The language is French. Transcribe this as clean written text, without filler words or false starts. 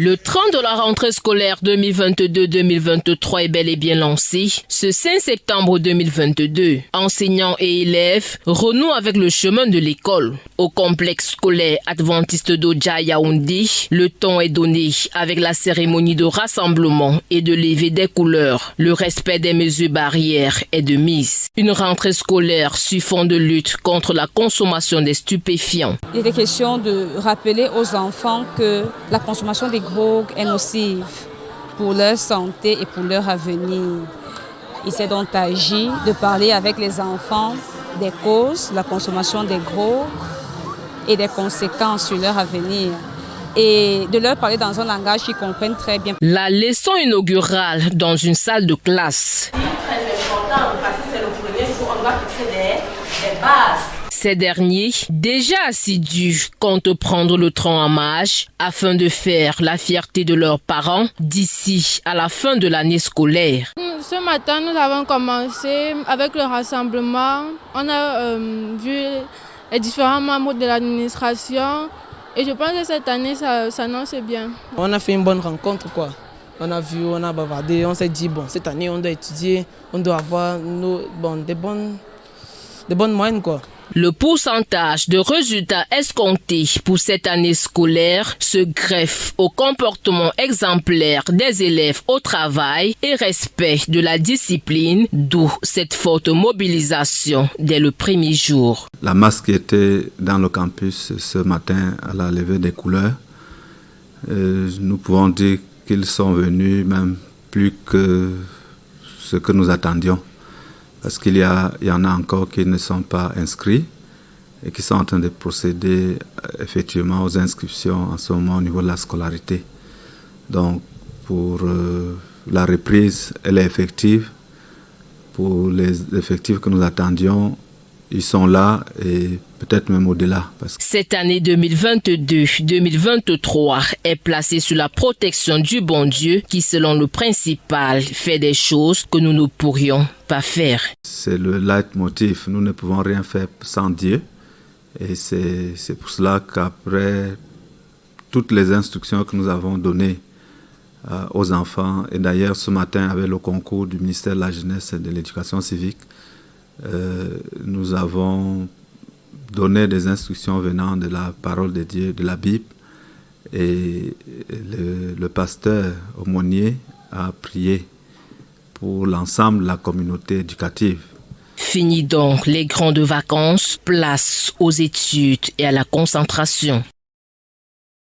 Le train de la rentrée scolaire 2022-2023 est bel et bien lancé ce 5 septembre 2022. Enseignants et élèves renouent avec le chemin de l'école. Au complexe scolaire adventiste d'Odja Yaoundé, le ton est donné avec la cérémonie de rassemblement et de levée des couleurs. Le respect des mesures barrières est de mise. Une rentrée scolaire sur fond de lutte contre la consommation des stupéfiants. Il était question de rappeler aux enfants que la consommation des drogues est nocive pour leur santé et pour leur avenir. Il s'est donc agi de parler avec les enfants des causes de la consommation des drogues et des conséquences sur leur avenir, et de leur parler dans un langage qu'ils comprennent très bien. La leçon inaugurale dans une salle de classe. C'est très important parce que c'est le premier jour, on doit fixer des bases. Ces derniers, déjà assidus, comptent prendre le train en marche afin de faire la fierté de leurs parents d'ici à la fin de l'année scolaire. Ce matin, nous avons commencé avec le rassemblement. On a vu les différents membres de l'administration et je pense que cette année, ça s'annonce bien. On a fait une bonne rencontre, quoi. On a vu, on a bavardé, on s'est dit, bon, cette année, on doit étudier, on doit avoir des bonnes moyennes, quoi. Le pourcentage de résultats escomptés pour cette année scolaire se greffe au comportement exemplaire des élèves au travail et respect de la discipline, d'où cette forte mobilisation dès le premier jour. La masse qui était dans le campus ce matin à la levée des couleurs, nous pouvons dire qu'ils sont venus même plus que ce que nous attendions. Parce qu'il y en a encore qui ne sont pas inscrits et qui sont en train de procéder effectivement aux inscriptions en ce moment au niveau de la scolarité. Donc pour la reprise, elle est effective. Pour les effectifs que nous attendions, ils sont là et peut-être même au-delà. Cette année 2022-2023 est placée sous la protection du bon Dieu qui, selon le principal, fait des choses que nous ne pourrions pas faire. C'est le leitmotiv. Nous ne pouvons rien faire sans Dieu. Et c'est pour cela qu'après toutes les instructions que nous avons données aux enfants, et d'ailleurs ce matin avec le concours du ministère de la Jeunesse et de l'Éducation civique, nous avons donné des instructions venant de la parole de Dieu, de la Bible, et le pasteur aumônier a prié pour l'ensemble de la communauté éducative. Fini donc les grandes vacances, place aux études et à la concentration.